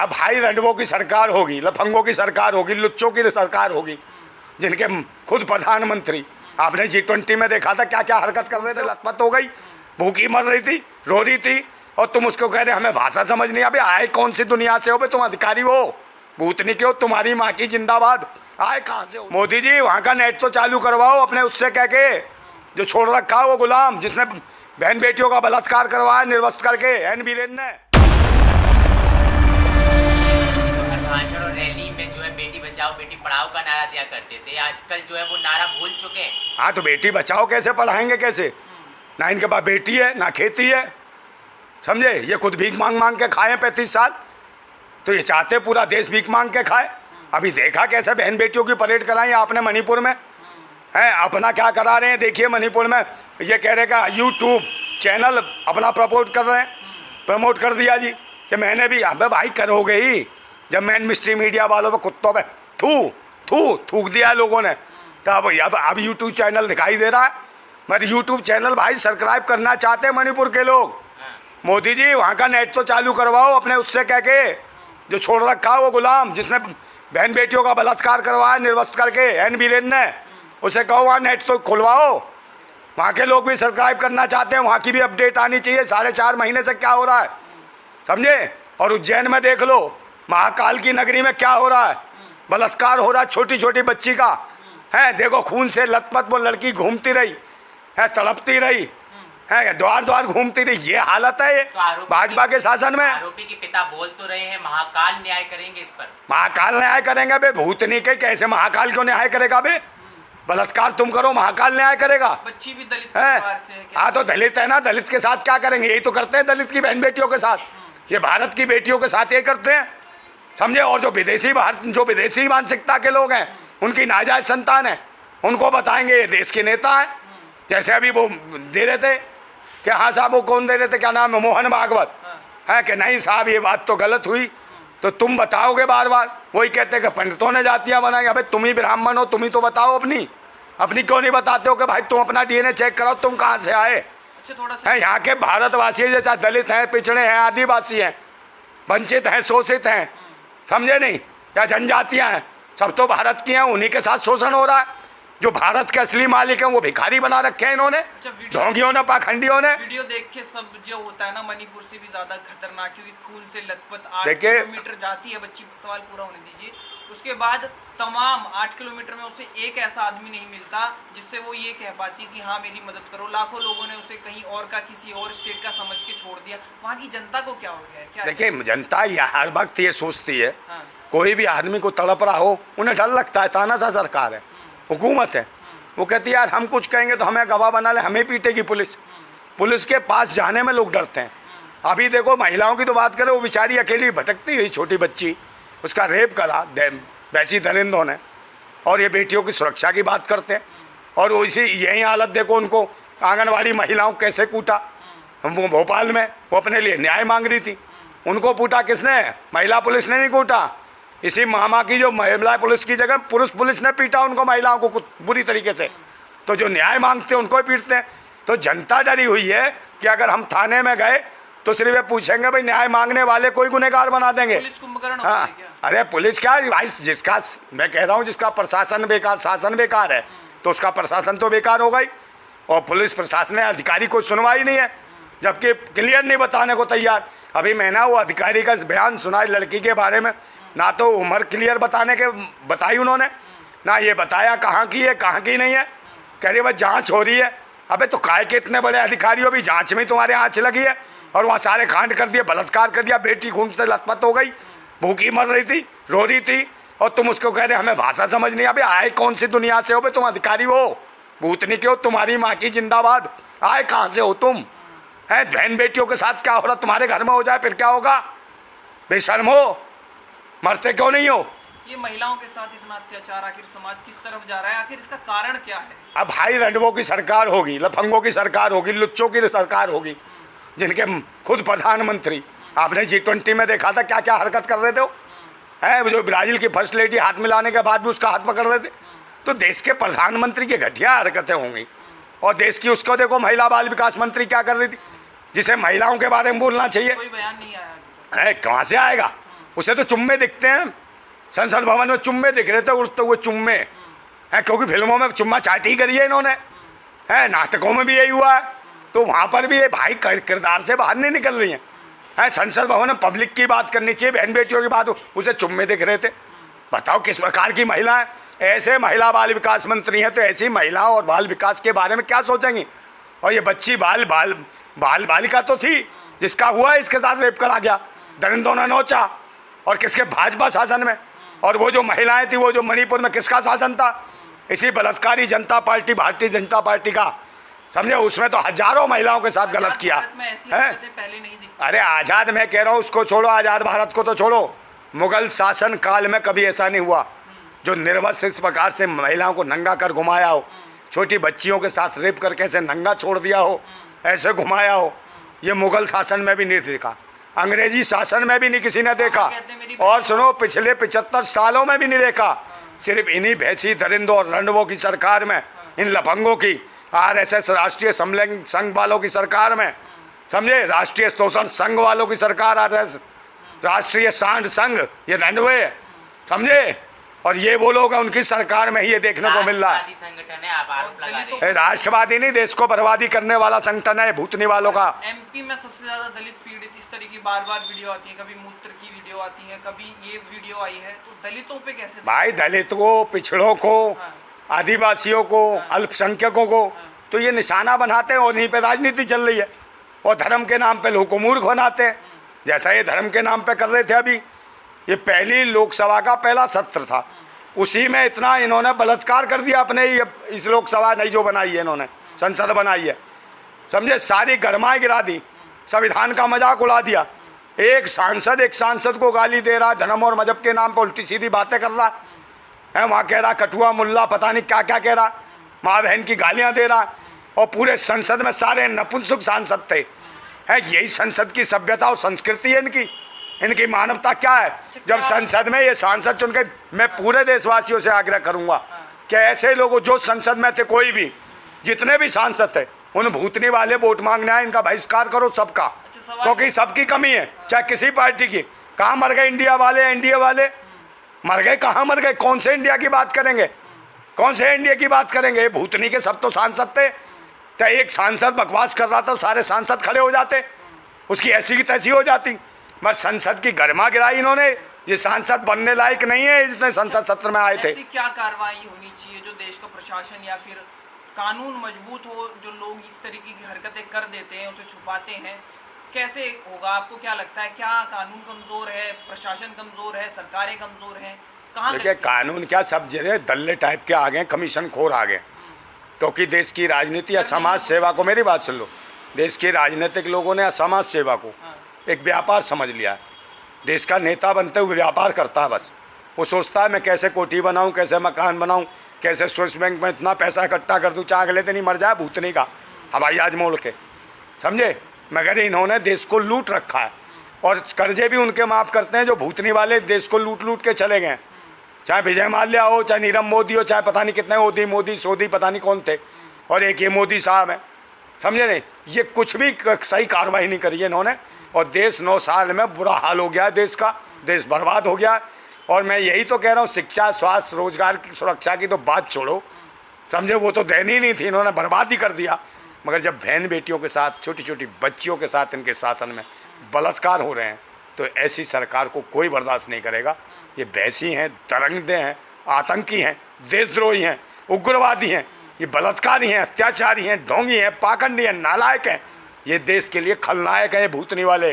अब भाई रंडवों की सरकार होगी, लफंगों की सरकार होगी, लुच्चों की सरकार होगी, जिनके खुद प्रधानमंत्री, आपने G20 में देखा था क्या क्या हरकत कर रहे थे, लथपथ हो गई, भूखी मर रही थी, रो रही थी, और तुम उसको कह रहे हमें भाषा समझ नहीं। अबे आए कौन सी दुनिया से हो बे, तुम अधिकारी हो, भूतनी के हो, तुम्हारी माँ की जिंदाबाद, आए कहाँ से हो? मोदी जी वहाँ का नेट तो चालू करवाओ अपने उससे कह के, जो छोड़ रखा है वो गुलाम, जिसने बहन बेटियों का बलात्कार करवाया निर्वस्त्र करके, एन वीरेन ने। भाषण और रैली में जो है बेटी बचाओ बेटी पढ़ाओ का नारा दिया करते थे, आजकल जो है वो नारा भूल चुके हैं। हाँ तो बेटी बचाओ कैसे पढ़ाएंगे, कैसे? ना इनके पास बेटी है ना खेती है, समझे? ये खुद भीख मांग मांग के खाए 35 साल, तो ये चाहते पूरा देश भीख मांग के खाए। अभी देखा कैसे बहन बेटियों की परेड कराई आपने मणिपुर में, हैं? अपना क्या करा रहे हैं देखिए मणिपुर में, ये कह रहे का यूट्यूब चैनल अपना प्रमोट कर रहे हैं, प्रमोट कर दिया जी कि मैंने भी। अबे भाई करोगे ही, जब मेन मिस्ट्री मीडिया वालों पे कुत्तों पे थूक दिया लोगों ने, तो अब यूट्यूब चैनल दिखाई दे रहा है। मेरे यूट्यूब चैनल भाई सब्सक्राइब करना चाहते हैं मणिपुर के लोग। मोदी जी वहाँ का नेट तो चालू करवाओ अपने उससे कह के, जो छोड़ रखा है वो गुलाम, जिसने बहन बेटियों का बलात्कार करवाया निर्वस्त्र करके, एन वीरेन ने, उसे कहो वहाँ नेट तो खुलवाओ। वहाँ के लोग भी सब्सक्राइब करना चाहते हैं, वहाँ की भी अपडेट आनी चाहिए 4.5 महीने से क्या हो रहा है, समझे? और उज्जैन में देख लो, महाकाल की नगरी में क्या हो रहा है, बलात्कार हो रहा है छोटी छोटी बच्ची का, है? देखो खून से लथपथ वो लड़की घूमती रही है, तड़पती रही है, द्वार द्वार घूमती रही, ये हालत है ये तो भाजपा के शासन में। आरोपी के पिता बोल तो रहे हैं महाकाल न्याय करेंगे, इस पर महाकाल न्याय करेंगे बे, भूतनी के कैसे महाकाल क्यों न्याय करेगा बे? बलात्कार तुम करो, महाकाल न्याय करेगा? बच्ची भी दलित परिवार से है। हाँ तो दलित है ना, दलित के साथ क्या करेंगे? यही तो करते हैं दलित की बहन बेटियों के साथ, ये भारत की बेटियों के साथ ये करते हैं, समझे? और जो विदेशी मानसिकता के लोग हैं, उनकी नाजायज संतान है, उनको बताएंगे ये देश के नेता हैं। जैसे अभी वो दे रहे थे कि हाँ साहब, वो कौन दे रहे थे, क्या नाम है, मोहन भागवत, है कि नहीं साहब ये बात तो गलत हुई, तो तुम बताओगे बार बार। वही कहते हैं कि पंडितों ने जातियाँ बनाई। अबे तुम ही ब्राह्मण हो, तुम ही तो बताओ अपनी क्यों नहीं बताते हो कि भाई तुम अपना DNA चेक कराओ, तुम कहाँ से आए? अच्छा थोड़ा सा हैं यहाँ के भारतवासी हैं, चाहे दलित हैं, पिछड़े हैं, आदिवासी हैं, वंचित हैं, शोषित हैं, समझे नहीं? या जनजातियाँ हैं, सब तो भारत की हैं, उन्हीं के साथ शोषण हो रहा है। जो भारत के असली मालिक हैं वो भिखारी बना रखे हैं इन्होंने, ढोंगियों ने, पाखंडियों ने। वीडियो देख के सब जो होता है ना, मणिपुर से भी ज्यादा खतरनाक, क्योंकि खून से लथपथ 8 देखिए, किलोमीटर जाती है बच्ची, सवाल पूरा होने दीजिए। उसके बाद तमाम 8 किलोमीटर में उसे एक ऐसा आदमी नहीं मिलता जिससे वो ये कह पाती कि हाँ मेरी मदद करो। लाखों लोगों ने उसे कहीं और का, किसी और स्टेट का समझ के छोड़ दिया। वहाँ की जनता को क्या हो गया है? क्या देखिए जनता हर वक्त ये सोचती है, कोई भी आदमी को तड़प रहा हो, उन्हें डर लगता है, तानाशाह सरकार है, हुकूमत है, वो कहती है यार हम कुछ कहेंगे तो हमें गवाह बना ले, हमें पीटेगी पुलिस। पुलिस के पास जाने में लोग डरते हैं। अभी देखो महिलाओं की तो बात करें, वो बेचारी अकेली भटकती हुई छोटी बच्ची, उसका रेप करा वैसी दरिंदों ने, और ये बेटियों की सुरक्षा की बात करते हैं। और वैसी यही हालत देखो, उनको आंगनवाड़ी महिलाओं कैसे कूटा। वो भोपाल में वो अपने लिए न्याय मांग रही थी, उनको कूटा किसने? महिला पुलिस ने नहीं कूटा, इसी मामा की जो महिला पुलिस की जगह पुरुष पुलिस ने पीटा उनको, महिलाओं को बुरी तरीके से। तो जो न्याय मांगते हैं उनको ही पीटते हैं। तो जनता डरी हुई है कि अगर हम थाने में गए तो सिर्फ ये पूछेंगे भाई न्याय मांगने वाले कोई गुनहगार बना देंगे। हाँ अरे पुलिस क्या भाई, जिसका मैं कह रहा हूँ जिसका प्रशासन बेकार, शासन बेकार है, तो उसका प्रशासन तो बेकार होगा ही। और पुलिस प्रशासन में अधिकारी को सुनवाई नहीं है, जबकि क्लियर नहीं बताने को तैयार। अभी मैंने वो अधिकारी का बयान सुना लड़की के बारे में, ना तो उम्र क्लियर बताई उन्होंने, ना ये बताया कहाँ की है कहाँ की नहीं है। कह रही बस जांच हो रही है। अबे तो काय के इतने बड़े अधिकारी हो, भी जांच में तुम्हारे आँच लगी है, और वहाँ सारे कांड कर दिए, बलात्कार कर दिया, बेटी खून से लथपथ हो गई, भूखी मर रही थी, रो रही थी, और तुम उसको कह रहे हमें भाषा समझ नहीं। अबे आए कौन सी दुनिया से हो बे, तुम अधिकारी हो, भूतनी के हो, तुम्हारी माँ की जिंदाबाद, आए कहाँ से हो तुम? हैं बहन बेटियों के साथ क्या हो रहा, तुम्हारे घर में हो जाए फिर क्या होगा? बेशर्म हो, मरते क्यों नहीं हो? ये महिलाओं के साथ इतना अत्याचार आखिर समाज किस तरफ जा रहा है? आखिर इसका कारण क्या है? अब भाई रंडवों की सरकार होगी, लफंगों की सरकार होगी, लुच्चों की सरकार होगी, जिनके खुद प्रधानमंत्री, आपने G20 में देखा था क्या क्या हरकत कर रहे थे वो, है जो ब्राज़ील की फर्स्ट लेडी हाथ मिलाने के बाद भी उसका हाथ पकड़ रहे थे। तो देश के प्रधानमंत्री की घटिया हरकतें होंगी। और देश की उसको देखो महिला बाल विकास मंत्री क्या कर रही थी, जिसे महिलाओं के बारे में बोलना चाहिए। कोई बयान नहीं आया है, कहाँ से आएगा? उसे तो चुम्मे दिखते हैं, संसद भवन में चुम्मे दिख रहे थे, उड़ते हुए चुम्मे हैं, क्योंकि फिल्मों में चुम्मा चाटी करी है इन्होंने, है नाटकों में भी यही हुआ है, तो वहाँ पर भी ये भाई किरदार से बाहर नहीं निकल रही हैं। संसद भवन में पब्लिक की बात करनी चाहिए, बहन बेटियों की बात हो, उसे चुम्मे दिख रहे थे। बताओ किस प्रकार की महिला है। ऐसे महिला बाल विकास मंत्री हैं तो ऐसी महिला और बाल विकास के बारे में क्या सोचेंगी। और ये बच्ची बाल बालिका तो थी, जिसका हुआ इसके साथ रेप करा गया, दरिंदों ने नोचा, और किसके भाजपा शासन में। और वो जो महिलाएं थी, वो जो मणिपुर में किसका शासन था, इसी बलात्कारी जनता पार्टी, भारतीय जनता पार्टी का, समझे। उसमें तो हजारों महिलाओं के साथ गलत किया है। अरे आज़ाद मैं कह रहा हूँ, उसको छोड़ो, आज़ाद भारत को तो छोड़ो, मुगल शासन काल में कभी ऐसा नहीं हुआ जो निर्वस्त्र इस प्रकार से महिलाओं को नंगा कर घुमाया हो, छोटी बच्चियों के साथ रेप करके ऐसे नंगा छोड़ दिया हो, ऐसे घुमाया हो। ये मुगल शासन में भी नहीं देखा, अंग्रेजी शासन में भी नहीं किसी ने देखा, और सुनो पिछले 75 सालों में भी नहीं देखा। सिर्फ इन्हीं भैंसी दरिंदों और रंडवों की सरकार में, इन लफंगों की, RSS राष्ट्रीय समलिंग संघ वालों की सरकार में, समझे, राष्ट्रीय शोषण संघ वालों की सरकार, RSS राष्ट्रीय सांड संघ, ये रंडवे, समझे। और ये वो लोग हैं, उनकी सरकार में ही ये देखने को मिल रहा है। संगठन है, आप आरोप लगा रहे हैं। राष्ट्रवादी नहीं, देश को बर्बादी करने वाला संगठन है भूतनी वालों का। MP में सबसे ज्यादा दलित पीड़ित, इस तरह की बार वीडियो आती है, कभी मूत्र की वीडियो आती है, कभी ये वीडियो आई है, तो दलितों पे कैसे भाई, दलित को, पिछड़ों को, आदिवासियों को, अल्पसंख्यकों को तो ये निशाना बनाते हैं, और यहीं पे राजनीति चल रही है। और धर्म के नाम पे लोगों को मूर्ख बनाते हैं, जैसा ये धर्म के नाम पे कर रहे थे। अभी ये पहली लोकसभा का पहला सत्र था, उसी में इतना इन्होंने बलात्कार कर दिया अपने ही। इस लोकसभा नहीं जो बनाई है इन्होंने, संसद बनाई है, समझे, सारी गरमाई गिरा दी, संविधान का मजाक उड़ा दिया। एक सांसद को गाली दे रहा, धर्म और मजहब के नाम पर उल्टी सीधी बातें कर रहा है, वहाँ कह रहा कठुआ मुल्ला, पता नहीं क्या क्या कह रहा, माँ बहन की गालियाँ दे रहा, और पूरे संसद में सारे नपुंसक सांसद थे। है यही संसद की सभ्यता और संस्कृति है इनकी मानवता क्या है। जब संसद में ये सांसद चुन के, मैं पूरे देशवासियों से आग्रह करूंगा कि ऐसे लोगों, जो संसद में थे, कोई भी, जितने भी सांसद थे, उन भूतनी वाले वोट मांगने आए, इनका बहिष्कार करो सबका, क्योंकि सबकी कमी है, चाहे किसी पार्टी की। कहाँ मर गए इंडिया वाले, एनडीए वाले मर गए, कहाँ मर गए, कौन से इंडिया की बात करेंगे, कौन से इंडिया की बात करेंगे। भूतनी के सब तो सांसद थे, तो एक सांसद बकवास कर रहा था, सारे सांसद खड़े हो जाते, उसकी ऐसी की तैसी हो जाती। बस संसद की गरिमा गिराई इन्होंने। ये सांसद बनने लायक नहीं है, जितने संसद सत्र में आए थे। ऐसी क्या कार्रवाई होनी चाहिए जो देश का प्रशासन या फिर कानून मजबूत हो, जो लोग इस तरीके की हरकतें कर देते हैं, उसे छुपाते हैं, कैसे होगा? आपको क्या लगता है, क्या कानून कमजोर है, प्रशासन कमजोर है, सरकारें कमजोर हैं? कहाँ देखिए, कानून क्या, सब जगह दल्ले टाइप के आ गए, कमीशन खोर आ गए, क्योंकि देश की राजनीति या समाज सेवा को, मेरी बात सुन लो, देश के राजनीतिक लोगों ने समाज सेवा को एक व्यापार समझ लिया है। देश का नेता बनते हुए व्यापार करता है बस। वो सोचता है मैं कैसे कोठी बनाऊं, कैसे मकान बनाऊं, कैसे स्विस बैंक में इतना पैसा इकट्ठा कर दूं, चाहे अगले दिन ही मर जाए भूतनी का हवाई जहाज मोड़ के, समझे। मगर इन्होंने देश को लूट रखा है, और कर्जे भी उनके माफ़ करते हैं जो भूतनी वाले देश को लूट के चले गए। चाहे विजय माल्या हो, चाहे नीरव मोदी हो, चाहे पता नहीं कितने मोदी सोदी पता नहीं कौन थे, और एक ये मोदी साहब हैं, समझे नहीं। ये कुछ भी सही कार्रवाई नहीं करी है इन्होंने, और देश 9 साल में बुरा हाल हो गया है देश का, देश बर्बाद हो गया। और मैं यही तो कह रहा हूँ, शिक्षा, स्वास्थ्य, रोजगार की सुरक्षा की तो बात छोड़ो, समझे, वो तो देनी नहीं थी, इन्होंने बर्बाद ही कर दिया। मगर जब बहन बेटियों के साथ, छोटी छोटी बच्चियों के साथ इनके शासन में बलात्कार हो रहे हैं, तो ऐसी सरकार को कोई बर्दाश्त नहीं करेगा। ये भैंसी हैं, दरंगदे हैं, आतंकी हैं, देशद्रोही हैं, उग्रवादी हैं, ये बलात्कारी हैं, अत्याचारी हैं, ढोंगी हैं, पाखंडी हैं, नालायक हैं। ये देश के लिए खलनायक हैं, ये भूतनी वाले।